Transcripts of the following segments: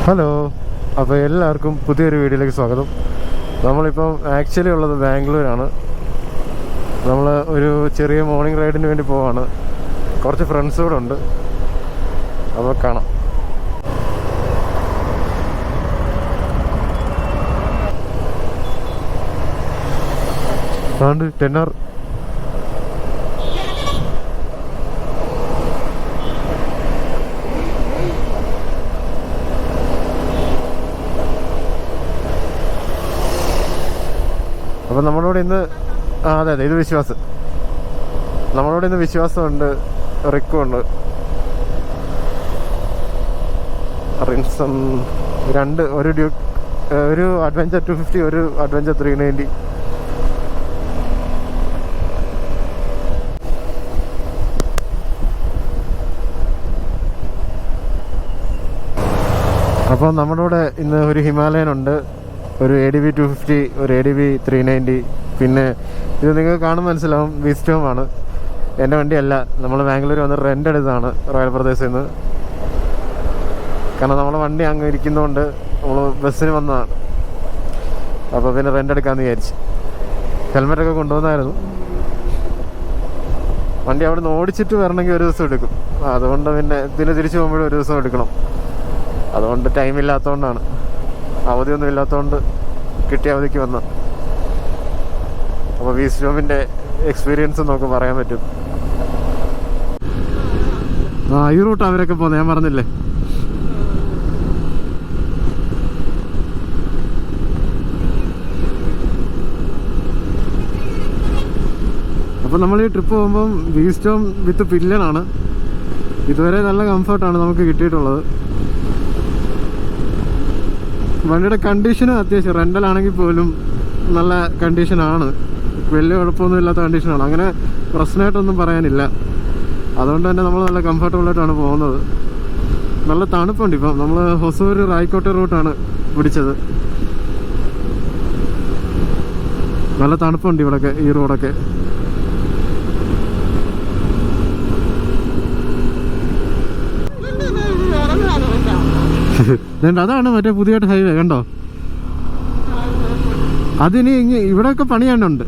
Hello, അപ്പോൾ എല്ലാവർക്കും പുതിയൊരു വീഡിയോയിലേക്ക് സ്വാഗതം. നമ്മളിപ്പം ആക്ച്വലി ഉള്ളത് ബാംഗ്ലൂരാണ്. നമ്മൾ ഒരു ചെറിയ മോർണിംഗ് റൈഡിന് വേണ്ടി പോവാണ്. കുറച്ച് ഫ്രണ്ട്സ് കൂടെ ഉണ്ട്, അപ്പോൾ കാണാം. അതുകൊണ്ട് 10 hour അപ്പം നമ്മളോട് ഇന്ന് അതെ ഇത് വിശ്വാസം. നമ്മളോട് ഇന്ന് വിശ്വാസമുണ്ട്, റിക്കുണ്ട്, റിൻസൺ, ഒരു ഡ്യൂക്ക്, ഒരു അഡ്വഞ്ചർ 250, ഒരു അഡ്വഞ്ചർ 390. അപ്പോൾ നമ്മുടെ കൂടെ ഇന്ന് ഒരു ഹിമാലയൻ ഉണ്ട്, ഒരു ADV 250, ഒരു ADV 390. പിന്നെ ഇത് നിങ്ങൾക്ക് കാണുമ്പോൾ മനസ്സിലാവും വിസ്റ്റോമാണ്. എൻ്റെ വണ്ടിയല്ല, നമ്മൾ ബാംഗ്ലൂർ വന്ന് റെൻ്റ് എടുത്തതാണ് റോയൽ പ്രദേശിൽ നിന്ന്. കാരണം നമ്മളെ വണ്ടി അങ്ങ് ഇരിക്കുന്നതുകൊണ്ട് നമ്മൾ ബസ്സിന് വന്നതാണ്. അപ്പോൾ പിന്നെ റെൻ്റ് എടുക്കാമെന്ന് വിചാരിച്ച്. ഹെൽമെറ്റൊക്കെ കൊണ്ടുവന്നായിരുന്നു. വണ്ടി അവിടെ നിന്ന് ഓടിച്ചിട്ട് വരണമെങ്കിൽ ഒരു ദിവസം എടുക്കും. അതുകൊണ്ട് പിന്നെ ഇതിന് തിരിച്ചു പോകുമ്പോഴും ഒരു ദിവസം എടുക്കണം. അതുകൊണ്ട് ടൈം ഇല്ലാത്തതുകൊണ്ടാണ്, അവധിയൊന്നും ഇല്ലാത്തതുകൊണ്ട് കിട്ടിയ അവധിക്ക് വന്ന. അപ്പോൾ വിസ്റ്റോമിൻ്റെ എക്സ്പീരിയൻസ് നമുക്ക് പറയാൻ പറ്റും. ഈ റൂട്ട് അവരൊക്കെ പോകുന്നത് ഞാൻ പറഞ്ഞില്ലേ. അപ്പോൾ നമ്മൾ ഈ ട്രിപ്പ് പോകുമ്പം വിസ്റ്റോം വിത്ത് പില്ലനാണ്. ഇതുവരെ നല്ല കംഫർട്ടാണ് നമുക്ക് കിട്ടിയിട്ടുള്ളത്. വണ്ടിയുടെ കണ്ടീഷനും അത്യാവശ്യം റെൻ്റലാണെങ്കിൽ പോലും നല്ല കണ്ടീഷനാണ്, വലിയ കുഴപ്പമൊന്നും ഇല്ലാത്ത കണ്ടീഷനാണ്. അങ്ങനെ പ്രശ്നമായിട്ടൊന്നും പറയാനില്ല. അതുകൊണ്ട് തന്നെ നമ്മൾ നല്ല കംഫർട്ടബിളായിട്ടാണ് പോകുന്നത്. നല്ല തണുപ്പുണ്ട്. ഇപ്പം നമ്മൾ ഹൊസൂർ റായ്ക്കോട്ടെ റൂട്ടാണ് പിടിച്ചത്. നല്ല തണുപ്പുണ്ട് ഇവിടെയൊക്കെ, ഈ റോഡൊക്കെ. അതാണ് മറ്റേ പുതിയതായിട്ട് ഹൈവേ കണ്ടോ. അതിനി ഇവിടെയൊക്കെ പണിയാനുണ്ട്.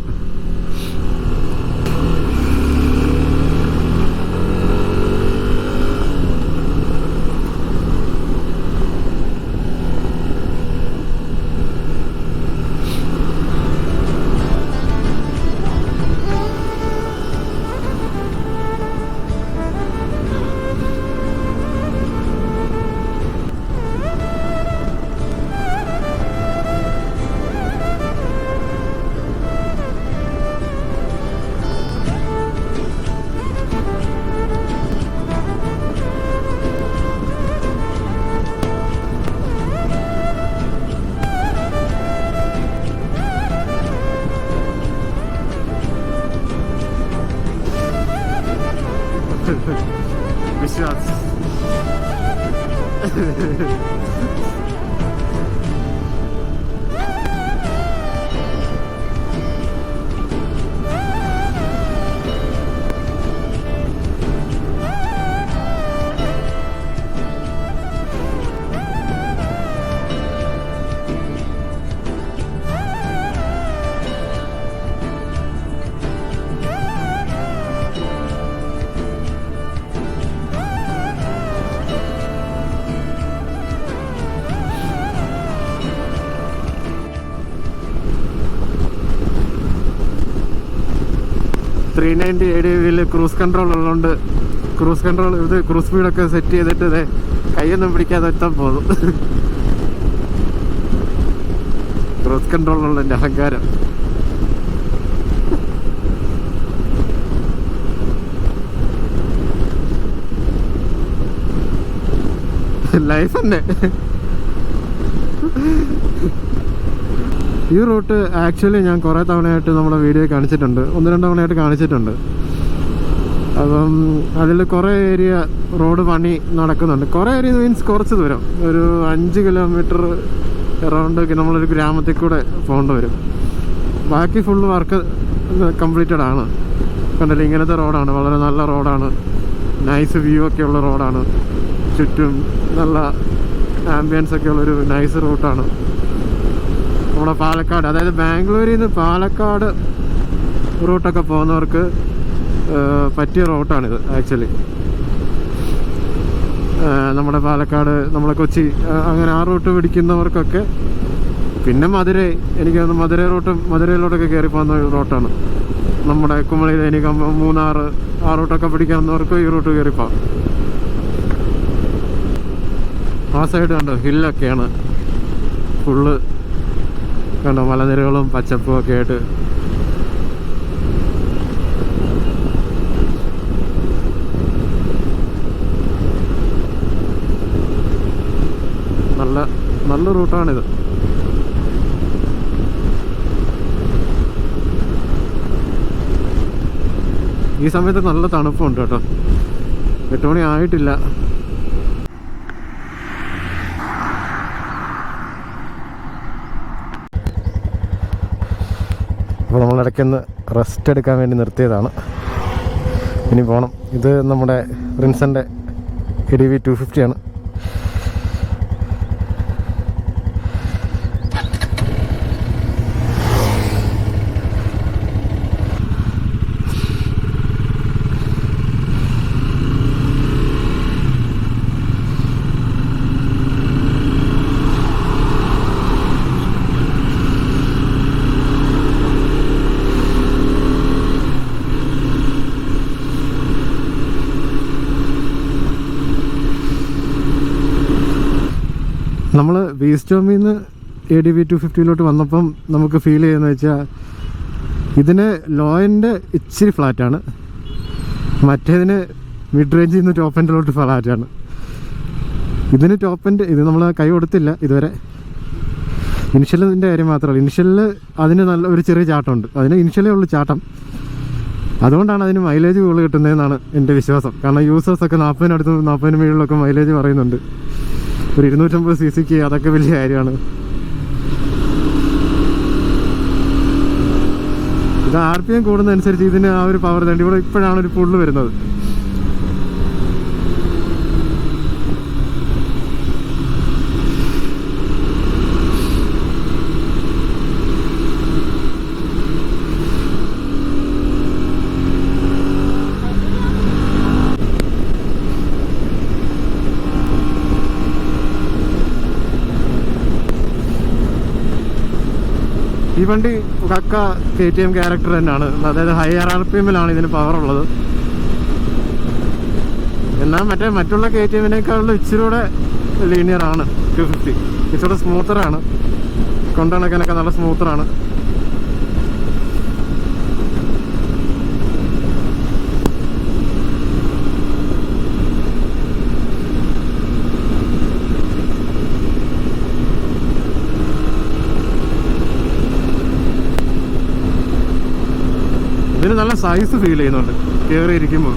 വിശ്വാസ് ADV ക്രൂസ് കൺട്രോൾ ഉള്ളതുകൊണ്ട് ക്രൂസ് സ്പീഡൊക്കെ സെറ്റ് ചെയ്തിട്ട് ഇതേ കൈയൊന്നും പിടിക്കാതെ എത്താൻ പോകും. ക്രൂസ് കൺട്രോളിലുള്ള എൻ്റെ അഹങ്കാരം. ലൈഫ് തന്നെ. ഈ റൂട്ട് ആക്ച്വലി ഞാൻ കുറേ തവണയായിട്ട് നമ്മുടെ വീഡിയോ കാണിച്ചിട്ടുണ്ട്, 1-2 തവണയായിട്ട് കാണിച്ചിട്ടുണ്ട്. അപ്പം അതിൽ കുറേ ഏരിയ റോഡ് പണി നടക്കുന്നുണ്ട്. കുറേ ഏരിയ മീൻസ് കുറച്ച് ദൂരം, ഒരു 5 കിലോമീറ്റർ അറൗണ്ട് നമ്മളൊരു ഗ്രാമത്തിൽ കൂടെ പോകേണ്ടി വരും. ബാക്കി ഫുള്ള് വർക്ക് കംപ്ലീറ്റഡ് ആണ്. കണ്ടല്ലേ, ഇങ്ങനത്തെ റോഡാണ്, വളരെ നല്ല റോഡാണ്, നൈസ് വ്യൂ ഒക്കെ ഉള്ള റോഡാണ്. ചുറ്റും നല്ല ആംബിയൻസ് ഒക്കെ ഉള്ളൊരു നൈസ് റൂട്ടാണ് നമ്മുടെ പാലക്കാട്. അതായത് ബാംഗ്ലൂരിൽ നിന്ന് പാലക്കാട് റൂട്ടൊക്കെ പോകുന്നവർക്ക് പറ്റിയ റൂട്ടാണിത് ആക്ച്വലി. നമ്മുടെ പാലക്കാട്, നമ്മുടെ കൊച്ചി, അങ്ങനെ ആ റൂട്ട് പിടിക്കുന്നവർക്കൊക്കെ. പിന്നെ മധുരൈ, എനിക്ക് തോന്നുന്നു മധുരയിലോട്ടൊക്കെ കയറി പോകുന്ന റൂട്ടാണ്. നമ്മുടെ കുമളി, ധനികം, മൂന്നാർ ആ റൂട്ടൊക്കെ പിടിക്കാവുന്നവർക്ക് ഈ റൂട്ട് കയറിപ്പോവാം. ആ സൈഡ് കണ്ടോ ഹില്ലൊക്കെയാണ് ഫുള്ള്, കണ്ടോ മലനിരകളും പച്ചപ്പും ഒക്കെ ആയിട്ട്. നല്ല റൂട്ടാണിത്. ഈ സമയത്ത് നല്ല തണുപ്പുണ്ട് കേട്ടോ. 8 മണി ആയിട്ടില്ല. അപ്പോൾ നമ്മളിടയ്ക്കൊന്ന് റെസ്റ്റ് എടുക്കാൻ വേണ്ടി നിർത്തിയതാണ്. ഇനി പോകണം. ഇത് നമ്മുടെ റിൻസൻ്റെ ADV 250 ആണ്. നമ്മൾ വീസ്റ്റോമിൽ നിന്ന് ADV 250 വന്നപ്പം നമുക്ക് ഫീൽ ചെയ്യുന്നത് വെച്ചാൽ ഇതിന് ലോയിൻ്റെ ഇച്ചിരി ഫ്ലാറ്റാണ്, മറ്റേതിന് മിഡ് റേഞ്ചിൽ നിന്ന് ടോപ്പ് എൻഡിലോട്ട് ഫ്ലാറ്റാണ്. ഇതിന് ടോപ്പ് എൻഡ് ഇത് നമ്മൾ കൈ കൊടുത്തില്ല ഇതുവരെ. ഇനിഷ്യലിൻ്റെ കാര്യം മാത്രമല്ല, ഇനിഷ്യലിൽ അതിന് നല്ല ഒരു ചെറിയ ചാട്ടമുണ്ട്. അതിന് ഇനിഷ്യലേ ഉള്ളൂ ചാട്ടം. അതുകൊണ്ടാണ് അതിന് മൈലേജ് കൂടുതൽ കിട്ടുന്നതെന്നാണ് എൻ്റെ വിശ്വാസം. കാരണം യൂസേഴ്സൊക്കെ 40 മുകളിലൊക്കെ മൈലേജ് പറയുന്നുണ്ട്. ഒരു 250 cc അതൊക്കെ വലിയ കാര്യമാണ്. ഇത് RPM കൂടുന്നതനുസരിച്ച് ഇതിന് ആ ഒരു പവർ തേണ്ടി ഇവിടെ ഇപ്പോഴാണ് ഒരു പുള്ള് വരുന്നത്. ഈ വണ്ടി കക്ക KTM ക്യാരക്ടർ തന്നെയാണ്. അതായത് ഹയർ RPM-ലാണ് ഇതിന് പവർ ഉള്ളത്. എന്നാൽ മറ്റുള്ള KTM-നേക്കാളും ഇച്ചിരി കൂടെ ലീനിയറാണ് 250. ഇച്ചിരി സ്മൂത്തറാണ്, കൊണ്ടുനടക്കാനൊക്കെ നല്ല സ്മൂത്തറാണ്. ഇതിന് നല്ല സൈസ് ഫീൽ ചെയ്യുന്നുണ്ട് കയറിയിരിക്കുമ്പോൾ.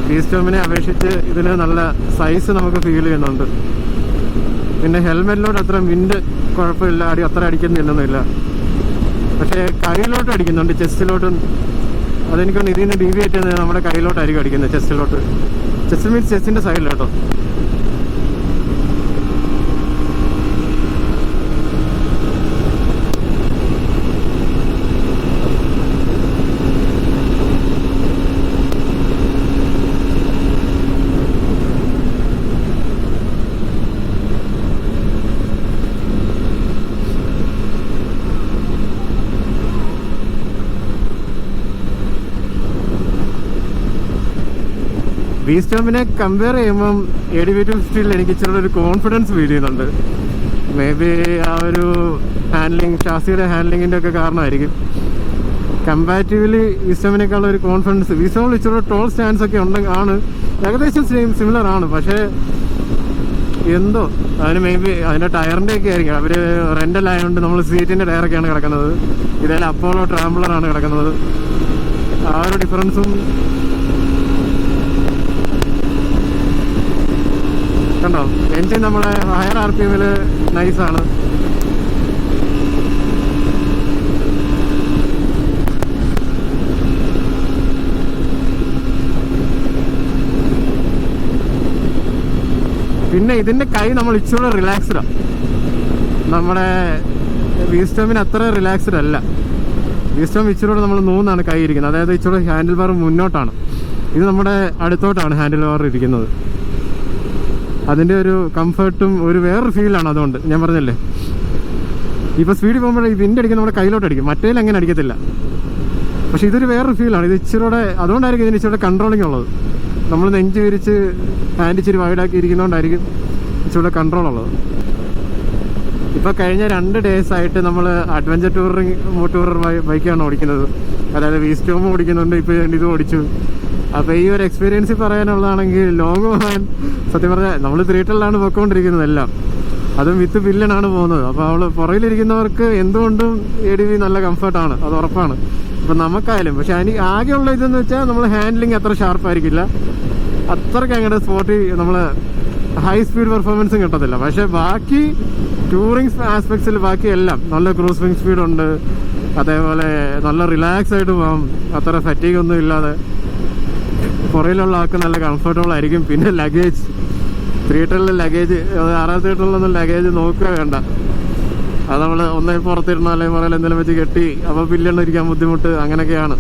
വീസ്റ്റോമിനെ അപേക്ഷിച്ച് ഇതിന് നല്ല സൈസ് നമുക്ക് ഫീൽ ചെയ്യുന്നുണ്ട്. പിന്നെ ഹെൽമെറ്റിലോട്ട് അത്ര വിൻഡ് കുഴപ്പമില്ല, അത്ര അടിക്കുന്നില്ലെന്നില്ല. പക്ഷേ കയ്യിലോട്ട് അടിക്കുന്നുണ്ട്, ചെസ്റ്റിലോട്ടും. അതെനിക്കൊന്ന് ഇതിന് ഡീവിയേറ്റ് ചെയ്യുന്നത് നമ്മുടെ കയ്യിലോട്ടായിരിക്കും അടിക്കുന്നത്, ചെസ്റ്റിലോട്ട്. ചെസ്റ്റ് മീൻസ് ചെസ്റ്റിൻ്റെ സൈഡിലോട്ടോ. വീസ്റ്റോമിനെ കമ്പയർ ചെയ്യുമ്പം ADV 250 എനിക്ക് ഇച്ചിരി ഒരു കോൺഫിഡൻസ് ഫീൽ ചെയ്യുന്നുണ്ട്. മേ ബി ആ ഒരു ഹാൻഡ്ലിങ്, ഷാസിയുടെ ഹാൻഡ്ലിങ്ങിൻ്റെ ഒക്കെ കാരണമായിരിക്കും. കമ്പാരിറ്റീവ്ലി വീസ്റ്റോമിനേക്കാളും ഒരു കോൺഫിഡൻസ്. വീസ്റ്റോമിൽ ഇച്ചിരി ടോൾ സ്റ്റാൻഡ്സ് ഒക്കെ ആണ്, ഏകദേശം സിമിലർ ആണ്. പക്ഷേ എന്തോ അതിന് മേ ബി അതിൻ്റെ ടയറിൻ്റെ ഒക്കെ ആയിരിക്കും. അവർ റെൻ്റലായതുകൊണ്ട് നമ്മൾ സീറ്റിൻ്റെ ടയറൊക്കെയാണ് കിടക്കുന്നത്. ഇതേപോലെ അപ്പോളോ ട്രാംബ്ലറാണ് കിടക്കുന്നത്. ആ ഒരു ഡിഫറൻസും കണ്ടോ. എൻജിൻ നമ്മുടെ ഹയർ RPM-ൽ നൈസാണ്. പിന്നെ ഇതിൻ്റെ കൈ നമ്മൾ ഇച്ചിരി റിലാക്സ്ഡാണ്. നമ്മുടെ വിസ്റ്റമിന് അത്ര റിലാക്സ്ഡ് അല്ല. വിസ്റ്റം ഇച്ചിരി നമ്മൾ നൂന്നാണ് കൈ ഇരിക്കുന്നത്, അതായത് ഇച്ചിരി ഹാൻഡിൽ ബാർ മുന്നോട്ടാണ്. ഇത് നമ്മുടെ അടുത്തോട്ടാണ് ഹാൻഡിൽ ബാർ ഇരിക്കുന്നത്. അതിൻ്റെ ഒരു കംഫർട്ടും ഒരു വേറൊരു ഫീലാണ്. അതുകൊണ്ട് ഞാൻ പറഞ്ഞല്ലേ, ഇപ്പോൾ സ്പീഡിൽ പോകുമ്പോൾ ഇതിൻ്റെ അടിക്കും നമ്മുടെ കയ്യിലോട്ട് അടിക്കും, മറ്റേതിൽ അങ്ങനെ അടിക്കത്തില്ല. പക്ഷേ ഇതൊരു വേറൊരു ഫീലാണ്. ഇത് ഇച്ചിരൂടെ, അതുകൊണ്ടായിരിക്കും ഇതിന് ഇച്ചിരി കൺട്രോളിങ് ഉള്ളത്. നമ്മൾ നെഞ്ച് വിരിച്ച് ഹാൻഡ് ഇച്ചിരി വൈഡാക്കി ഇരിക്കുന്നതുകൊണ്ടായിരിക്കും ഇച്ചിരി കൺട്രോൾ ഉള്ളത്. ഇപ്പോൾ കഴിഞ്ഞ 2 days ആയിട്ട് നമ്മൾ അഡ്വഞ്ചർ ടൂറർ ബൈക്കാണ് ഓടിക്കുന്നത്. അതായത് വീസ്റ്റോം ഓടിക്കുന്നുണ്ട്, ഇപ്പോൾ ഇത് ഓടിച്ചു. അപ്പോൾ ഈ ഒരു എക്സ്പീരിയൻസ് പറയാനുള്ളതാണെങ്കിൽ ലോങ് പോകാൻ സത്യം പറഞ്ഞാൽ നമ്മൾ 310ലാണ് പോയിക്കൊണ്ടിരിക്കുന്നത് എല്ലാം, അതും വിത്ത് പില്ലനാണ് പോകുന്നത്. അപ്പോൾ അവൾ പുറകിലിരിക്കുന്നവർക്ക് എന്തുകൊണ്ടും ADV നല്ല കംഫർട്ടാണ്, അത് ഉറപ്പാണ്. ഇപ്പം നമുക്കായാലും. പക്ഷെ അതിന് ആകെയുള്ള ഇതെന്ന് വെച്ചാൽ നമ്മൾ ഹാൻഡ്ലിങ് അത്ര ഷാർപ്പായിരിക്കില്ല, അത്രയ്ക്ക് അങ്ങോട്ട് സ്പോർട്ടി നമ്മൾ ഹൈ സ്പീഡ് പെർഫോമൻസും കിട്ടത്തില്ല. പക്ഷേ ബാക്കി ടൂറിങ് ആസ്പെക്ട്സിൽ ബാക്കി എല്ലാം നല്ല ക്രൂസിങ് സ്പീഡുണ്ട്, അതേപോലെ നല്ല റിലാക്സ് ആയിട്ട് പോകാം, അത്ര ഫറ്റീഗ് ഒന്നും ഇല്ലാതെ. പുറയിലുള്ള ആൾക്ക് നല്ല കംഫർട്ടബിൾ ആയിരിക്കും. പിന്നെ ലഗേജ് 310 ലഗേജ്, 638 ലഗേജ് നോക്കുക വേണ്ട. അത് നമ്മൾ ഒന്നേ പുറത്തിരുന്ന അല്ലെങ്കിൽ പുറകിൽ എന്തെങ്കിലും വെച്ച് കെട്ടി അപ്പോൾ പില്ലെണ്ണിരിക്കാൻ ബുദ്ധിമുട്ട്, അങ്ങനെയൊക്കെയാണ്.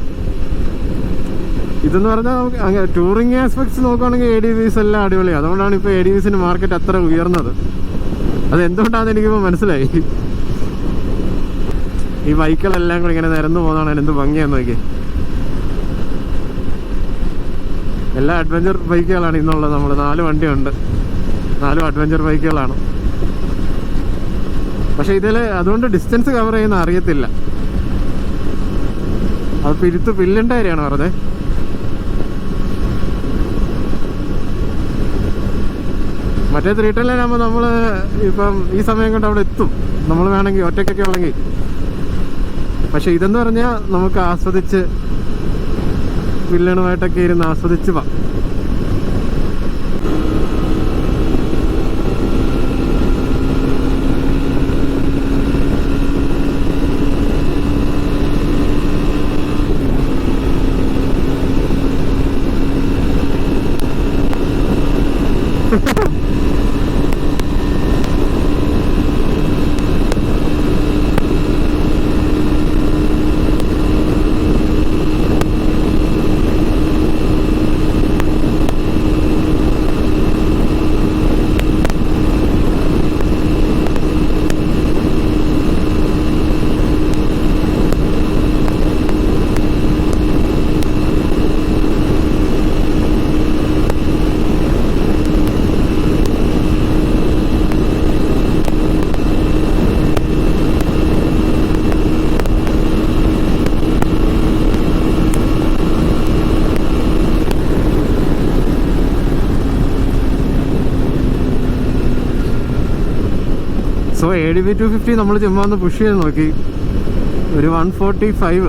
ഇതെന്ന് പറഞ്ഞാൽ ടൂറിങ് ആസ്പെക്ട്സ് നോക്കുകയാണെങ്കിൽ ADVs എല്ലാം അടിപൊളിയാണ്. അതുകൊണ്ടാണ് ഇപ്പോൾ ADVസിൻ്റെ മാർക്കറ്റ് അത്ര ഉയർന്നത്. അതെന്തുകൊണ്ടാണെന്ന് എനിക്കിപ്പോൾ മനസ്സിലായി. ഈ ബൈക്കുകളെല്ലാം കൂടി ഇങ്ങനെ നിരന്നു പോകുന്നതാണ് എന്ത് ഭംഗിയാന്ന് നോക്കി. എല്ലാ അഡ്വഞ്ചർ ബൈക്കുകളാണ് ഇന്നുള്ളത്. നമ്മൾ 4 വണ്ടിയുണ്ട്, 4 അഡ്വഞ്ചർ ബൈക്കുകളാണ്. പക്ഷെ ഇതിൽ അതുകൊണ്ട് ഡിസ്റ്റൻസ് കവർ ചെയ്യുന്ന അറിയത്തില്ല. അത് പില്ലിൻ്റെ കാര്യമാണ് വെറുതെ. മറ്റേ 310 നമ്മൾ ഇപ്പം ഈ സമയം കൊണ്ട് അവിടെ എത്തും, നമ്മൾ വേണമെങ്കിൽ ഒറ്റയ്ക്കൊക്കെ ഉള്ളെങ്കിൽ. പക്ഷെ ഇതെന്ന് പറഞ്ഞാൽ നമുക്ക് ആസ്വദിച്ച് പില്ലണുമായിട്ടൊക്കെ ഇരുന്ന് ആസ്വദിച്ച് പോവാം. സോ ADV 250 നമ്മൾ ചുമ്മാ ഒന്ന് പുഷ് ചെയ്ത് നോക്കി. ഒരു 145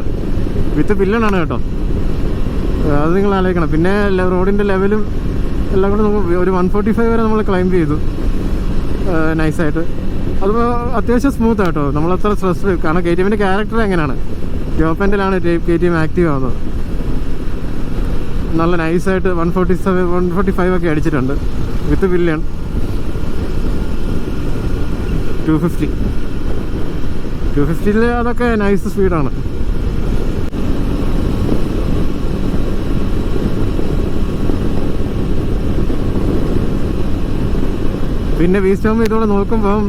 വിത്ത് പില്ലനാണ് കേട്ടോ. അത് നിങ്ങൾ ആലോചിക്കണം. പിന്നെ റോഡിൻ്റെ ലെവലും എല്ലാം കൂടെ നമുക്ക് ഒരു 145 വരെ നമ്മൾ ക്ലൈംബ് ചെയ്തു നൈസായിട്ട്. അത് അത്യാവശ്യം സ്മൂത്ത് ആട്ടോ, നമ്മളത്ര സ്ട്രെസ്. കാരണം KTMൻ്റെ ക്യാരക്ടർ എങ്ങനെയാണ്, ടോപ്പ് എൻഡിലാണ് KTM ആക്റ്റീവ് ആവുന്നത്. നല്ല നൈസായിട്ട് 145 ഒക്കെ അടിച്ചിട്ടുണ്ട് വിത്ത് പില്ലൺ. 250 അതൊക്കെ നൈസ് സ്പീഡാണ്. പിന്നെ വീസ്റ്റോം ഇതോടെ നോക്കുമ്പം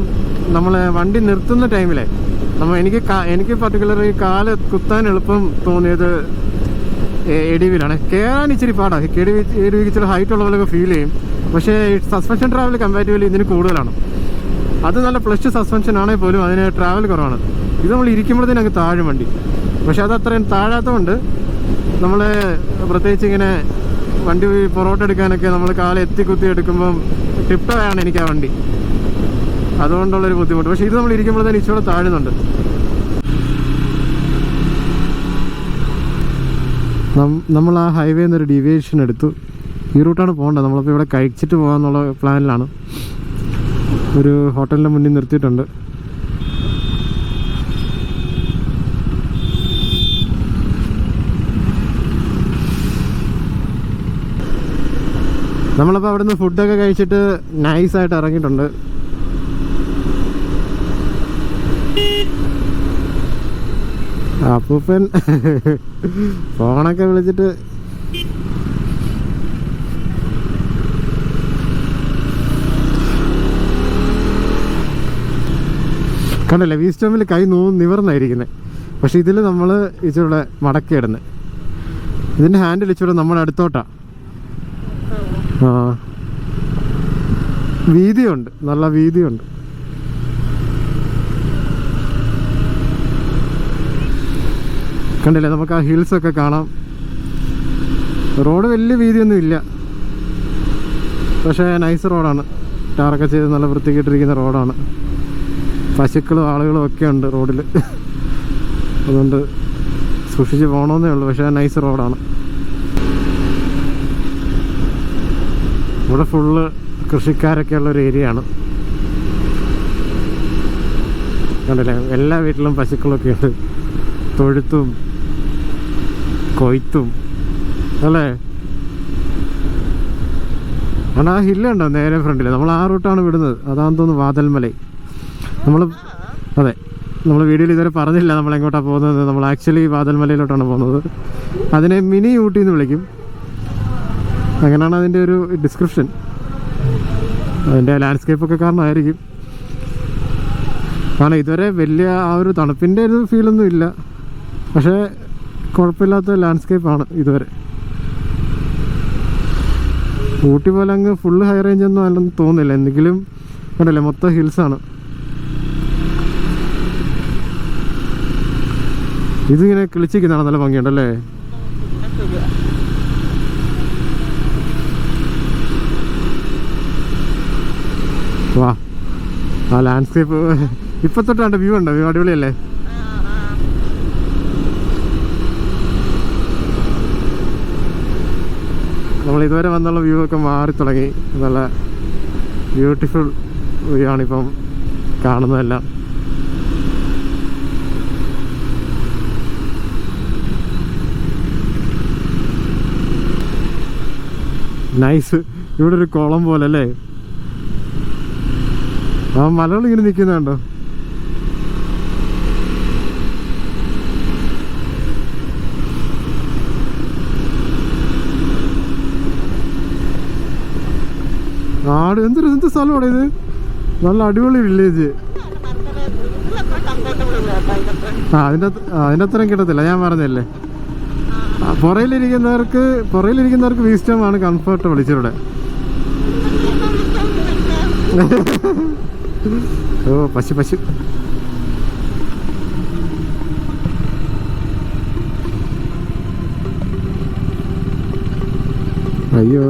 നമ്മൾ വണ്ടി നിർത്തുന്ന ടൈമിലെ എനിക്ക് പർട്ടിക്കുലർ ഈ കാല് കുത്താൻ എളുപ്പം തോന്നിയത് ADVയിലാണ്. കയറാൻ ഇച്ചിരി പാടാണ്. ADV ഇച്ചിരി ഹൈറ്റ് ഉള്ള പോലെയൊക്കെ ഫീൽ ചെയ്യും. പക്ഷേ സസ്പെൻഷൻ ട്രാവൽ കമ്പാരിറ്റീവ്ലി ഇതിന് കൂടുതലാണ്. അത് നല്ല ഫ്ലഷ് സസ്പെൻഷൻ ആണെങ്കിൽ പോലും അതിന് ട്രാവൽ കുറവാണ്. ഇത് നമ്മൾ ഇരിക്കുമ്പോഴത്തേനും അങ്ങ് താഴും വണ്ടി. പക്ഷെ അത് അത്രയും താഴാത്തതുകൊണ്ട് നമ്മൾ പ്രത്യേകിച്ച് ഇങ്ങനെ വണ്ടി പുറകോട്ട് എടുക്കാനൊക്കെ നമ്മൾ കാല് കുത്തി എടുക്കുമ്പം ടിപ്ടോയാണ് എനിക്ക് ആ വണ്ടി, അതുകൊണ്ടുള്ളൊരു ബുദ്ധിമുട്ട്. പക്ഷേ ഇത് നമ്മൾ ഇരിക്കുമ്പോഴത്തേനും ഇച്ചിരി താഴുന്നുണ്ട്. നമ്മൾ ആ ഹൈവേയിൽ നിന്നൊരു ഡീവിയേഷൻ എടുത്തു. ഈ റൂട്ടാണ് പോകേണ്ടത്. നമ്മളിപ്പോൾ ഇവിടെ കഴിച്ചിട്ട് പോകാമെന്നുള്ള പ്ലാനിലാണ്. ഒരു ഹോട്ടലിൻ്റെ മുന്നിൽ നിർത്തിയിട്ടുണ്ട്. നമ്മളപ്പോൾ അവിടുന്ന് ഫുഡൊക്കെ കഴിച്ചിട്ട് നൈസായിട്ട് ഇറങ്ങിയിട്ടുണ്ട്. അപ്പൂപ്പൻ ഫോണൊക്കെ വിളിച്ചിട്ട് കണ്ടല്ലേ, വീസ്റ്റോമിൽ കൈ നിവർന്നായിരിക്കുന്നത്. പക്ഷെ ഇതിൽ നമ്മൾ ഇച്ചിരൂടെ മടക്കിയിടുന്നത്. ഇതിൻ്റെ ഹാൻഡിൽ ഇച്ചിരി നമ്മുടെ അടുത്തോട്ടാ. ആ, വീതിയുണ്ട്, നല്ല വീതിയുണ്ട്. കണ്ടില്ലേ, നമുക്ക് ആ ഹിൽസൊക്കെ കാണാം. റോഡ് വലിയ വീതിയൊന്നും ഇല്ല, പക്ഷേ നൈസ് റോഡാണ്. ടാറൊക്കെ ചെയ്ത് നല്ല വൃത്തിക്കിട്ടിരിക്കുന്ന റോഡാണ്. പശുക്കളും ആളുകളും ഒക്കെ ഉണ്ട് റോഡിൽ. അതുകൊണ്ട് സൂക്ഷിച്ച് പോകണമെന്നേ ഉള്ളൂ. പക്ഷേ നൈസ് റോഡാണ്. ഇവിടെ ഫുള്ള് കൃഷിക്കാരൊക്കെ ഉള്ളൊരു ഏരിയ ആണ്. കണ്ടില്ലേ, എല്ലാ വീട്ടിലും പശുക്കളൊക്കെ ഉണ്ട്. തൊഴുത്തും കൊയ്ത്തും അല്ലേ. കാരണം ആ ഹില്ലുണ്ടോ നേരെ ഫ്രണ്ടിൽ, നമ്മൾ ആ റൂട്ടാണ് വിടുന്നത്. അതാണെന്ന് തോന്നുന്നു വാതൽമല. അതെ, നമ്മൾ വീഡിയോയിൽ ഇതുവരെ പറഞ്ഞില്ല നമ്മൾ എങ്ങോട്ടാണ് പോകുന്നത്. നമ്മൾ ആക്ച്വലി വാതൽമലയിലോട്ടാണ് പോകുന്നത്. അതിനെ മിനി ഊട്ടി എന്ന് വിളിക്കും. അങ്ങനെയാണ് അതിൻ്റെ ഒരു ഡിസ്ക്രിപ്ഷൻ. അതിൻ്റെ ലാൻഡ്സ്കേപ്പൊക്കെ കാരണമായിരിക്കും. കാരണം ഇതുവരെ വലിയ ആ ഒരു തണുപ്പിൻ്റെ ഒരു ഫീലൊന്നും ഇല്ല, പക്ഷേ കുഴപ്പമില്ലാത്ത ലാൻഡ്സ്കേപ്പാണ് ഇതുവരെ. ഊട്ടി പോലെ അങ്ങ് ഫുള്ള് ഹൈ റേഞ്ച് ഒന്നും അല്ലെന്ന് തോന്നുന്നില്ല. എന്തെങ്കിലും കണ്ടല്ലേ, മൊത്തം ഹിൽസാണ്. ഇതിങ്ങനെ കിളിച്ചിരിക്കുന്നതാണ്, നല്ല ഭംഗിയുണ്ടല്ലേ. വാ, ആ ലാൻഡ്സ്കേപ്പ് ഇപ്പൊ തൊട്ടാണ്ട് വ്യൂ ഉണ്ടോ? വ്യൂ അടിപൊളിയല്ലേ. നമ്മൾ ഇതുവരെ വന്നുള്ള വ്യൂ ഒക്കെ മാറി തുടങ്ങി. നല്ല ബ്യൂട്ടിഫുൾ വ്യൂ ആണിപ്പം കാണുന്നതെല്ലാം. നൈസ്. ഇവിടെ ഒരു കുളം പോലെ അല്ലേ. ആ മലകൾ ഇങ്ങനെ നിൽക്കുന്നുണ്ടോ? നാട് എന്ത് സ്ഥലമാണ് ഇത്. നല്ല അടിപൊളി വില്ലേജ്. അതിൻ്റെ അത്രയും കിട്ടത്തില്ല, ഞാൻ പറഞ്ഞല്ലേ. പുറയിലിരിക്കുന്നവർക്ക് വീസ്റ്റമാണ് കംഫർട്ടബിൾ ഇച്ചിരൂടെ. ഓ, പശു അയ്യോ.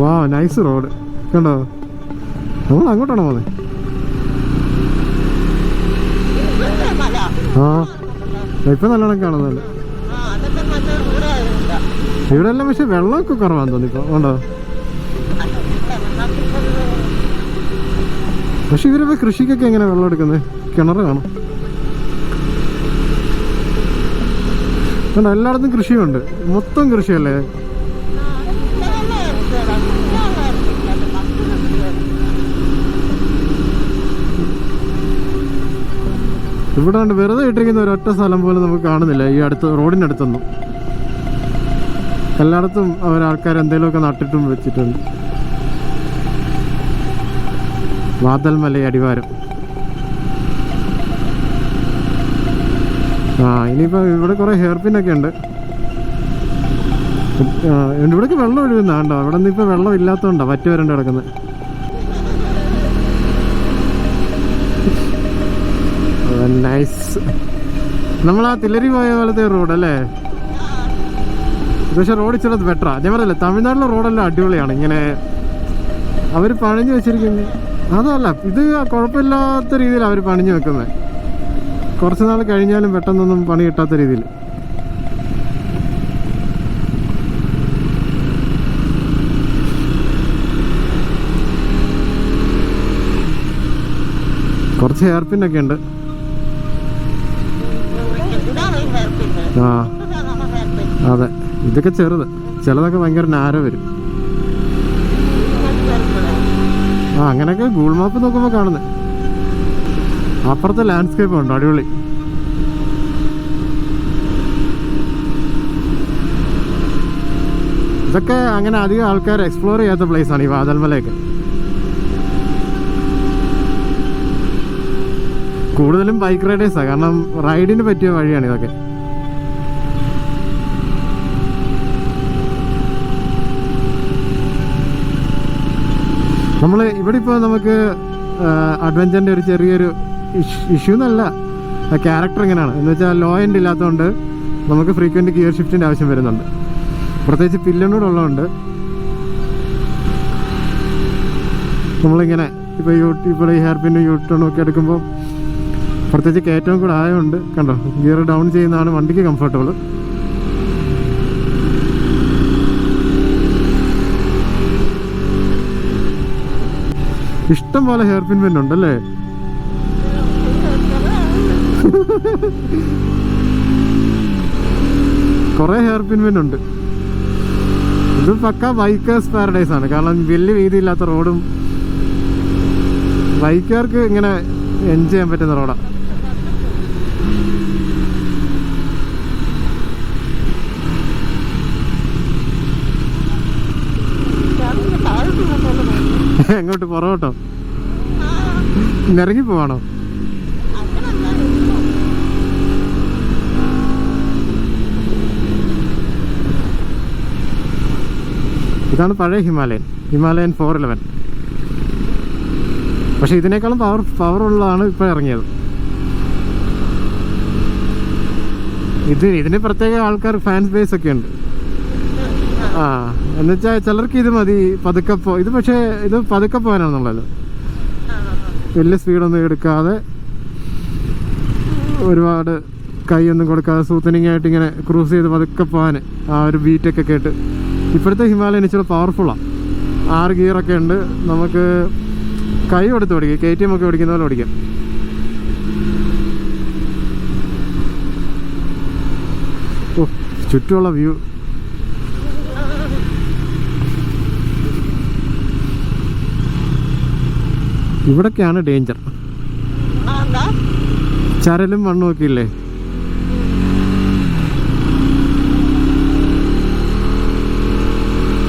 വാ, നൈസ് റോഡ് കണ്ടോ. നമ്മൾ അങ്ങോട്ടാണോ പോകുന്നത്? ആ, ഇപ്പൊ നല്ലോണം കാണുന്നുണ്ട് ഇവിടെ എല്ലാം. പക്ഷെ വെള്ളമൊക്കെ കുറവാന്ന് തോന്നിപ്പോ ഉണ്ടോ. പക്ഷെ ഇവരൊക്കെ കൃഷിക്കൊക്കെ എങ്ങനെ വെള്ളം എടുക്കുന്നത്? കിണർ കാണും കണ്ടോ. എല്ലായിടത്തും കൃഷിയുണ്ട്, മൊത്തം കൃഷിയല്ലേ. ഇവിടെ ഉണ്ട് വെറുതെ ഇട്ടിരിക്കുന്ന ഒരൊറ്റ സ്ഥലം പോലും നമുക്ക് കാണുന്നില്ല ഈ റോഡിൻ്റെ അടുത്തൊന്നും. എല്ലായിടത്തും ആൾക്കാർ എന്തെങ്കിലുമൊക്കെ നട്ടിട്ടും വെച്ചിട്ടുണ്ട്. വാതൽമല അടിവാരം. ഇനിയിപ്പോൾ ഇവിടെ കുറേ ഹെയർപിന്നൊക്കെ ഉണ്ട്. ഇവിടേക്ക് വെള്ളം ഒഴുകുന്നുണ്ടോ? ഇവിടെ നിന്ന് ഇപ്പോൾ വെള്ളം ഇല്ലാത്തതുകൊണ്ടോ വറ്റി വരണ്ട് കിടക്കുന്നത്. നൈസ്. നമ്മളാ തില്ലരി പോയ പോലത്തെ റോഡല്ലേ. പക്ഷെ റോഡ് ഇച്ചിരി ബെറ്ററാ. ഞാൻ പറയല്ലേ, തമിഴ്നാട്ടിലെ റോഡെല്ലാം അടിപൊളിയാണ്. ഇങ്ങനെ അവർ പണിഞ്ഞു വെച്ചിരിക്കുന്നത്. അതല്ല, ഇത് കുഴപ്പമില്ലാത്ത രീതിയിൽ അവർ പണിഞ്ഞു വെക്കുന്നത്. കുറച്ച് നാൾ കഴിഞ്ഞാലും പെട്ടെന്നൊന്നും പണി കിട്ടാത്ത രീതിയിൽ. കുറച്ച് ഹെയർ പിന്നൊക്കെ ഉണ്ട്. ആ അതെ, ഇതൊക്കെ ചെറുത്, ചിലതൊക്കെ ഭയങ്കര നാര വരും. ആ അങ്ങനെയൊക്കെ ഗൂഗിൾ മാപ്പ് നോക്കുമ്പോൾ കാണുന്നത്. അപ്പുറത്തെ ലാൻഡ്സ്കേപ്പ് ഉണ്ട്, അടിപൊളി. ഇതൊക്കെ അങ്ങനെ അധികം ആൾക്കാർ എക്സ്പ്ലോർ ചെയ്യാത്ത പ്ലേസാണ് ഈ വാദൽമലയൊക്കെ. കൂടുതലും ബൈക്ക് റൈഡേഴ്സാണ്, കാരണം റൈഡിന് പറ്റിയ വഴിയാണ് ഇതൊക്കെ. നമ്മൾ ഇവിടെ ഇപ്പോൾ നമുക്ക് അഡ്വഞ്ചറിൻ്റെ ഒരു ചെറിയൊരു ഇഷ്യൂ എന്നല്ല, ക്യാരക്ടർ ഇങ്ങനെയാണ് എന്ന് വെച്ചാൽ ലോ എൻഡ് ഇല്ലാത്തതുകൊണ്ട് നമുക്ക് ഫ്രീക്വൻറ്റ് ഗിയർ ഷിഫ്റ്റിൻ്റെ ആവശ്യം വരുന്നുണ്ട്. പ്രത്യേകിച്ച് പില്ലനോടുള്ളതുകൊണ്ട് നമ്മളിങ്ങനെ ഇപ്പോൾ ഇവിടെ ഈ ഹെയർ പിന്നും യൂട്ടേണും ഒക്കെ എടുക്കുമ്പോൾ പ്രത്യേകിച്ച് കയറ്റവും കൂടെ ആയതുകൊണ്ട് കണ്ടോ ഗിയർ ഡൗൺ ചെയ്യുന്നതാണ് വണ്ടിക്ക് കംഫർട്ടബിൾ. ഇഷ്ടം പോലെ ഹെയർ പിൻ പെന്നുണ്ടല്ലേ. കുറെ ഹെയർ പിൻ പെന്നുണ്ട്. ഇത് പക്ക ബൈക്കേഴ്സ് പാരഡൈസ് ആണ്, കാരണം വലിയ വീതിയില്ലാത്ത റോഡും ബൈക്കുകാർക്ക് ഇങ്ങനെ എൻജോയ് ചെയ്യാൻ പറ്റുന്ന റോഡാണ്. എങ്ങോട്ട് പുറകോട്ടോ ഇറങ്ങി പോവാണോ? ഇതാണ് പഴയ ഹിമാലയൻ 411. പക്ഷെ ഇതിനേക്കാളും പവറുള്ളതാണ് ഇപ്പോൾ ഇറങ്ങിയത്. ഇതിന് പ്രത്യേക ആൾക്കാർ ഫാൻസ് ബേസ് ഒക്കെ ഉണ്ട്. ആ എന്നുവെച്ചാൽ ചിലർക്ക് ഇത് മതി പതുക്കെ ഇത് പക്ഷേ ഇത് പതുക്കെ പോകാനാണ് നമ്മളത്, വലിയ സ്പീഡൊന്നും എടുക്കാതെ ഒരുപാട് കൈയൊന്നും കൊടുക്കാതെ സൂത്തനിങ് ആയിട്ട് ഇങ്ങനെ ക്രൂസ് ചെയ്ത് പതുക്കെ പോകാൻ ആ ഒരു ബീറ്റൊക്കെ കേട്ട്. ഇപ്പോഴത്തെ ഹിമാലയൻ ഇച്ചിരി പവർഫുള്ളാണ്, 6 ഗിയറൊക്കെ ഉണ്ട്. നമുക്ക് കൈ കൊടുത്ത് ഓടിക്കാം, KTM ഒക്കെ ഓടിക്കുന്ന പോലെ ഓടിക്കാം. ഓ ചുറ്റുമുള്ള വ്യൂ ഇവിടൊക്കെയാണ് ഡേഞ്ചർ. ചരലും മണ്ണും ഒക്കെ ഇല്ലേ,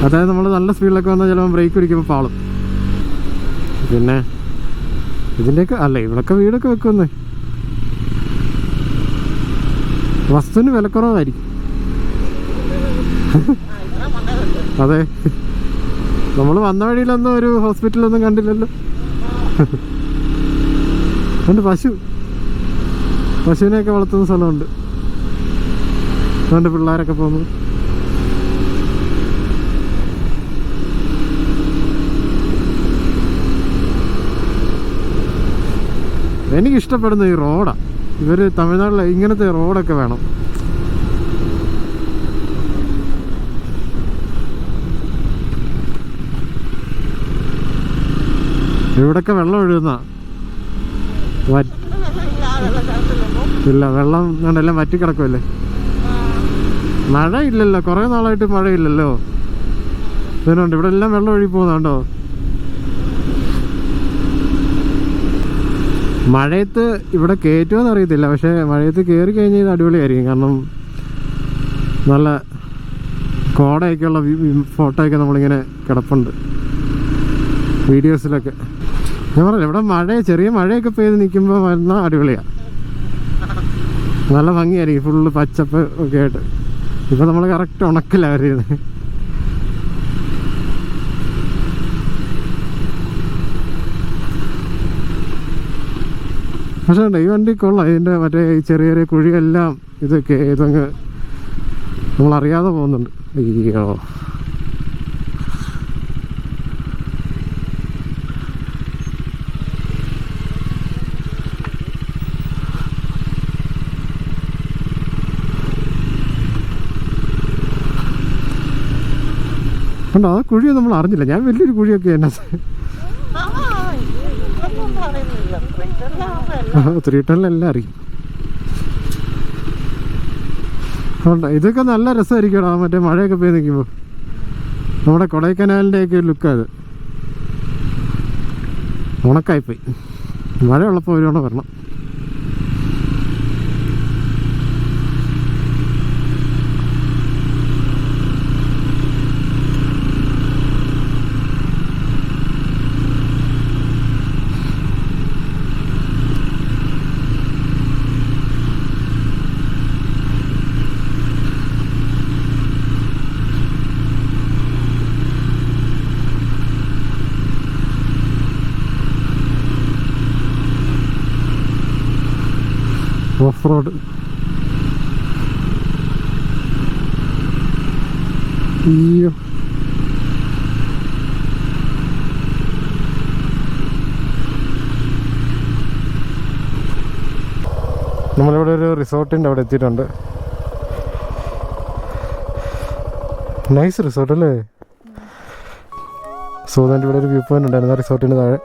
അതായത് നമ്മൾ നല്ല സ്പീഡിലൊക്കെ വന്നാൽ ചിലപ്പോൾ ബ്രേക്ക് പിടിക്കുമ്പോൾ പാളും. പിന്നെ ഇതിൻ്റെയൊക്കെ അല്ലേ ഇവിടൊക്കെ വീടൊക്കെ വെക്കുന്നേ വസ്തുവിന് വിലക്കുറവായിരിക്കും. അതെ, നമ്മൾ വന്ന വഴിയിലൊന്നും ഒരു ഹോസ്പിറ്റലൊന്നും കണ്ടില്ലല്ലോ. അതുകൊണ്ട് പശുവിനെയൊക്കെ വളർത്തുന്ന സ്ഥലമുണ്ട്, അതുകൊണ്ട് പിള്ളേരൊക്കെ പോകുന്നത്. എനിക്കിഷ്ടപ്പെടുന്ന ഈ റോഡാണ്. ഇവർ തമിഴ്നാട്ടിൽ ഇങ്ങനത്തെ റോഡൊക്കെ വേണം. ഇവിടൊക്കെ വെള്ളം ഒഴുകുന്ന ഇല്ല, വെള്ളം എല്ലാം വറ്റിക്കിടക്കുമല്ലേ. മഴ ഇല്ലല്ലോ, കുറേ നാളായിട്ട് മഴയില്ലല്ലോ. ഇതിനുണ്ട് ഇവിടെ എല്ലാം വെള്ളം ഒഴുകി പോകുന്നുണ്ടോ. മഴയത്ത് ഇവിടെ കയറ്റുമെന്ന് അറിയത്തില്ല, പക്ഷേ മഴയത്ത് കയറി കഴിഞ്ഞാൽ ഇത് അടിപൊളിയായിരിക്കും. കാരണം നല്ല കോടയൊക്കെയുള്ള ഫോട്ടോയൊക്കെ നമ്മളിങ്ങനെ കിടപ്പുണ്ട് വീഡിയോസിലൊക്കെ. ഞാൻ പറഞ്ഞില്ല, ഇവിടെ ചെറിയ മഴയൊക്കെ പെയ്ത് നിൽക്കുമ്പോൾ വരുന്ന അടിപൊളിയാണ്, നല്ല ഭംഗിയായിരിക്കും, ഫുള്ള് പച്ചപ്പ് ഒക്കെ ആയിട്ട്. ഇപ്പം നമ്മൾ കറക്റ്റ് ഉണക്കിലാണ് വരുന്നത്. പക്ഷേ ഈ വണ്ടി കൊള്ളാം. ഇതിൻ്റെ മറ്റേ ഈ ചെറിയ ചെറിയ കുഴിയെല്ലാം ഇതങ്ങ് നമ്മളറിയാതെ പോകുന്നുണ്ട്. അയ്യോ, കണ്ടോ ആ കുഴിയൊന്നും നമ്മൾ അറിഞ്ഞില്ല. ഞാൻ വലിയൊരു കുഴിയൊക്കെ എന്നാ 310 അറിയും. ഇതൊക്കെ നല്ല രസമായിരിക്കും മറ്റേ മഴയൊക്കെ പെയ്ത് നിൽക്കുമ്പോൾ. നമ്മുടെ കൊടൈക്കനാലിൻ്റെ ഒക്കെ ഒരു ലുക്കാത്. ഉണക്കായിപ്പോയി. മഴയുള്ളപ്പോൾ ഒരുവണ വരണം. Off road. അയ്യോ, നമ്മളിവിടെ ഒരു റിസോർട്ടിൻ്റെ അവിടെ എത്തിയിട്ടുണ്ട്. നൈസ് റിസോർട്ട് അല്ലേ? സോദാൻ്റെ ഇവിടെ ഒരു വ്യൂ പോയിന്റ് ഉണ്ടായിരുന്നു റിസോർട്ടിൻ്റെ താഴെ,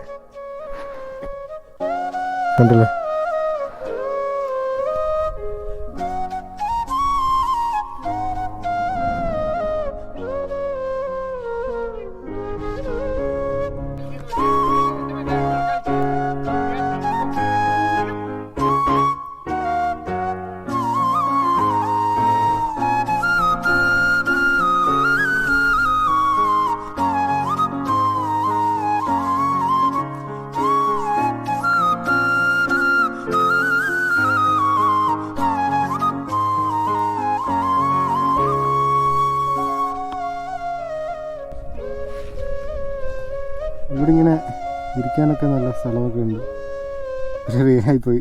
കണ്ടില്ലേ? ഇവിടെ ഇങ്ങനെ ഇരിക്കാനൊക്കെ നല്ല സ്ഥലമൊക്കെ ഉണ്ട്. പക്ഷേ വേഗമായിപ്പോയി.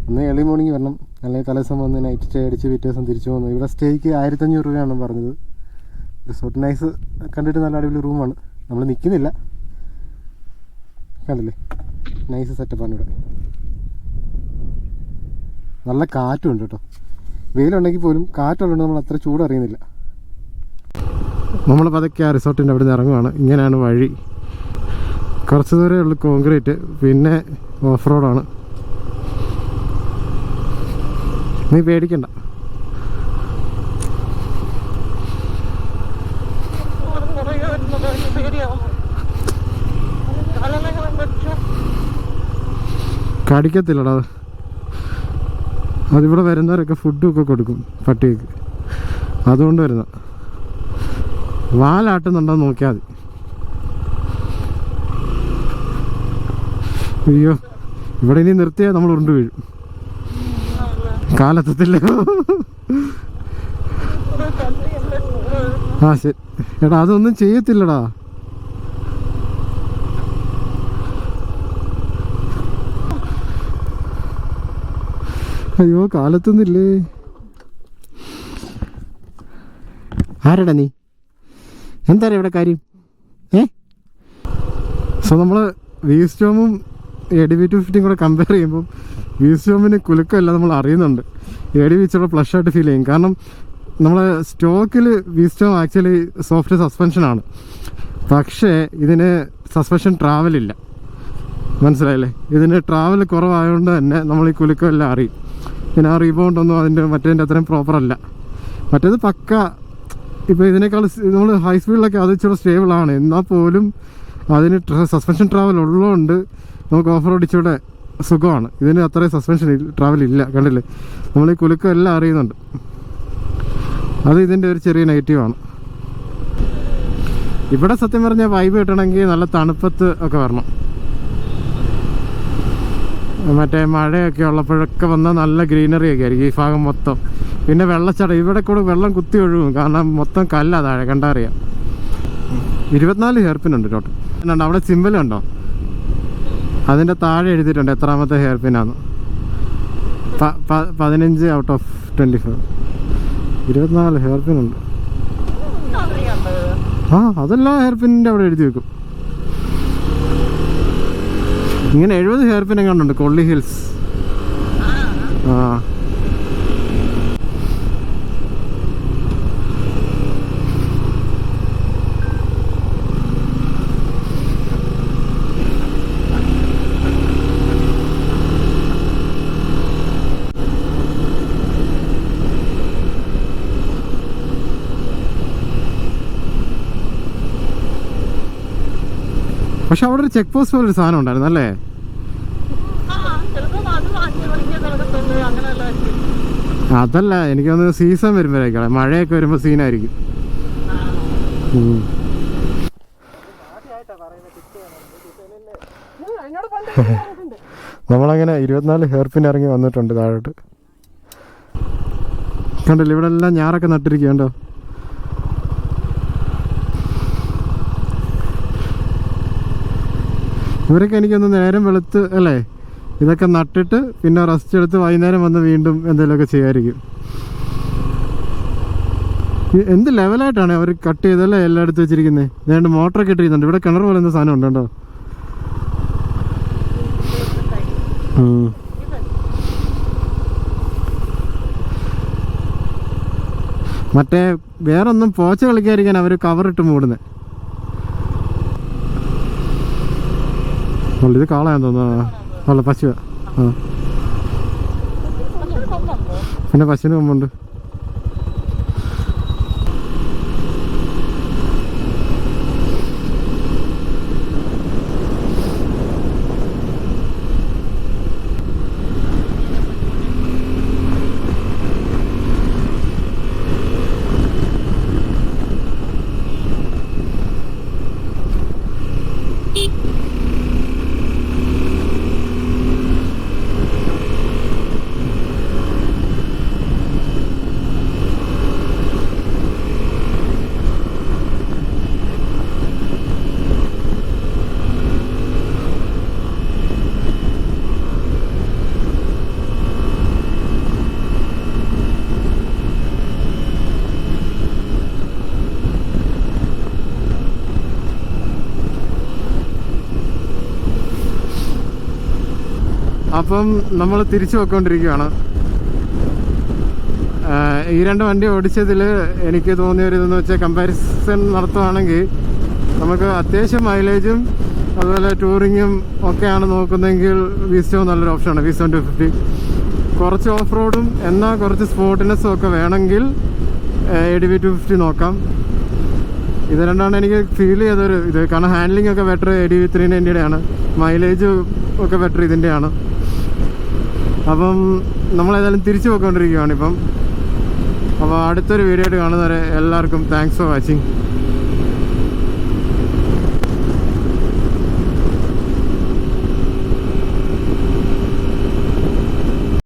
ഒന്ന് ഏർലി മോർണിംഗ് വരണം, അല്ലെങ്കിൽ തലേദിവസം വന്ന് നൈറ്റ് സ്റ്റേ അടിച്ച് പിറ്റേ ദിവസം തിരിച്ചു പോകുന്നു. ഇവിടെ സ്റ്റേക്ക് 1500 രൂപയാണ് പറഞ്ഞത്. റിസോർട്ട് നൈസ്, കണ്ടിട്ട് നല്ല അടിപൊളി റൂമാണ്. നമ്മൾ നിൽക്കുന്നില്ല, കണ്ടില്ലേ? നൈസ് സെറ്റപ്പാണ് ഇവിടെ. നല്ല കാറ്റും ഉണ്ട് കേട്ടോ. വെയിലുണ്ടെങ്കിൽ പോലും കാറ്റുള്ളത് നമ്മൾ അത്ര ചൂടറിയുന്നില്ല. നമ്മൾ പതുക്കെ ആ റിസോർട്ടിൻ്റെ അവിടെ നിന്ന് ഇറങ്ങുവാണ്. ഇങ്ങനെയാണ് വഴി. കുറച്ച് ദൂരമേ ഉള്ളൂ കോൺക്രീറ്റ്, പിന്നെ ഓഫ് റോഡാണ്. നീ പേടിക്കണ്ട. കടിക്കത്തില്ലടാ. അതിവിടെ വരുന്നവരൊക്കെ ഫുഡൊക്കെ കൊടുക്കും പട്ടിക്ക്, അതുകൊണ്ട് വരുന്ന. വാലാട്ടുന്നുണ്ടോ നോക്കിയാൽ മതി. അയ്യോ, ഇവിടെ ഇനി നിർത്തിയാൽ നമ്മൾ ഉരുണ്ട് വീഴും. കാലെത്തത്തില്ല. ആ ശരി എടാ, അതൊന്നും ചെയ്യത്തില്ലടാ. അയ്യോ, കാലെത്തുന്നില്ലേ. ആരടാ നീ? എന്താ ഇവിടെ കാര്യം? സോ നമ്മൾ വീസ്റ്റോമും ADV250 കൂടെ കമ്പയർ ചെയ്യുമ്പം വീസ്റ്റോമിന് കുലുക്കമല്ല നമ്മൾ അറിയുന്നുണ്ട്. ADV ഇച്ചിരി ഫ്ലഷ് ആയിട്ട് ഫീൽ ചെയ്യും. കാരണം നമ്മളെ സ്റ്റോക്കിൽ വീസ്റ്റോം ആക്ച്വലി സോഫ്റ്റ് സസ്പെൻഷനാണ്, പക്ഷേ ഇതിന് സസ്പെൻഷൻ ട്രാവലില്ല. മനസ്സിലായില്ലേ? ഇതിന് ട്രാവൽ കുറവായതുകൊണ്ട് തന്നെ നമ്മൾ ഈ കുലുക്കമെല്ലാം അറിയും. പിന്നെ ആ റീബൗണ്ടൊന്നും മറ്റേതിൻ്റെ അത്രയും പ്രോപ്പറല്ല. മറ്റേത് പക്ക. ഇപ്പോൾ ഇതിനേക്കാൾ നമ്മൾ ഹൈ സ്പീഡിലൊക്കെ അത് ഇച്ചിരി സ്റ്റേബിളാണ്. എന്നാൽ പോലും അതിന് സസ്പെൻഷൻ ട്രാവൽ ഉള്ളതുകൊണ്ട് നമുക്ക് ഓഫ് റോഡ് ഇച്ചിവിടെ സുഖമാണ്. ഇതിന് അത്രയും സസ്പെൻഷൻ ട്രാവൽ ഇല്ല. കണ്ടില്ലേ? നമ്മൾ ഈ കുലുക്കം എല്ലാം അറിയുന്നുണ്ട്. അത് ഇതിൻ്റെ ഒരു ചെറിയ നെഗറ്റീവാണ്. ഇവിടെ സത്യം പറഞ്ഞാൽ വൈബ് കിട്ടണമെങ്കിൽ നല്ല തണുപ്പത്ത് ഒക്കെ വരണം. മറ്റേ മഴയൊക്കെ ഉള്ളപ്പോഴൊക്കെ വന്നാൽ നല്ല ഗ്രീനറി ഒക്കെ ആയിരിക്കും ഈ ഭാഗം മൊത്തം. പിന്നെ വെള്ളച്ചാട്ടം, ഇവിടെ കൂടെ വെള്ളം കുത്തി ഒഴുകും. കാരണം മൊത്തം കല്ലാ താഴെ, കണ്ടറിയാം. 24 ഹെയർ പിൻ ഉണ്ട് ടോട്ടൽ. എന്നാണ് അവിടെ സിമ്പിളുണ്ടോ? അതിൻ്റെ താഴെ എഴുതിയിട്ടുണ്ട് എത്രാമത്തെ ഹെയർ പിന്നാന്ന്. 15 ഔട്ട് ഓഫ് 25. 24 ഹെയർ പിൻ ഉണ്ട്. ആ, അതെല്ലാം ഹെയർ പിന്നിൻ്റെ അവിടെ എഴുതി വെക്കും. ഇങ്ങനെ 70 ഹെയർ പിൻ എങ്ങാണ്ടുണ്ട് കൊള്ളി ഹിൽസ്. ആ, പക്ഷെ അവിടെ ഒരു ചെക്ക് പോസ്റ്റ് പോലൊരു സാധനം ഉണ്ടായിരുന്നു അല്ലേ? അതല്ല, എനിക്ക് തോന്നുന്നു സീസൺ വരുമ്പോഴേക്കാണ്, മഴയൊക്കെ വരുമ്പോൾ സീനായിരിക്കും. നമ്മളങ്ങനെ 24 ഹെയർ പിൻ ഇറങ്ങി വന്നിട്ടുണ്ട് താഴോട്ട്. കണ്ടല്ലോ ഇവിടെ എല്ലാം ഞാറൊക്കെ നട്ടിരിക്കണ്ടോ. ഇവരൊക്കെ എനിക്കൊന്ന് നേരം വെളുത്ത് അല്ലേ ഇതൊക്കെ നട്ടിട്ട് പിന്നെ റെസ്റ്റ് എടുത്ത് വൈകുന്നേരം വന്ന് വീണ്ടും എന്തെങ്കിലുമൊക്കെ ചെയ്യായിരിക്കും. എന്ത് ലെവലായിട്ടാണ് അവർ കട്ട് ചെയ്തല്ലേ എല്ലായിടത്തും വെച്ചിരിക്കുന്നത്. വേണ്ട മോട്ടറൊക്കെ ഇട്ടിരിക്കുന്നുണ്ട്. ഇവിടെ കിണർ പോലെ എന്താ സാധനം ഉണ്ട് കേട്ടോ. മറ്റേ വേറൊന്നും പോച്ച കളിക്കാതിരിക്കാൻ അവർ കവറിട്ട് മൂടുന്നത്. ഇത് കാളയാൻ തോന്നുന്നു. അല്ല പശു. ആ പിന്നെ പശുവിന് കൊമ്പുണ്ട്. അപ്പം നമ്മൾ തിരിച്ചു പോയിക്കൊണ്ടിരിക്കുകയാണ്. ഈ രണ്ട് വണ്ടി ഓടിച്ചതിൽ എനിക്ക് തോന്നിയൊരിതെന്ന് വെച്ചാൽ കമ്പാരിസൺ നടത്തുവാണെങ്കിൽ നമുക്ക് അത്യാവശ്യം മൈലേജും അതുപോലെ ടൂറിങ്ങും ഒക്കെയാണ് നോക്കുന്നതെങ്കിൽ വിസ്റ്റോ നല്ലൊരു ഓപ്ഷനാണ്. വിസ്റ്റോ 250 കുറച്ച് ഓഫ് റോഡും എന്നാൽ കുറച്ച് സ്പോർട്ടിനെസ്സും ഒക്കെ വേണമെങ്കിൽ ADV 250 നോക്കാം. ഇത് രണ്ടാണ് എനിക്ക് ഫീൽ ചെയ്തൊരു ഇത്. കാരണം ഹാൻഡ്ലിംഗ് ഒക്കെ ബെറ്റർ ADV 390-യുടെയാണ്, മൈലേജ് ഒക്കെ ബെറ്റർ ഇതിൻ്റെയാണ്. അപ്പം നമ്മളേതായാലും തിരിച്ചു പോയിക്കൊണ്ടിരിക്കുകയാണ് ഇപ്പം. അപ്പോൾ അടുത്തൊരു വീഡിയോ ആയിട്ട് കാണുന്നവരെ എല്ലാവർക്കും താങ്ക്സ് ഫോർ വാച്ചിങ്.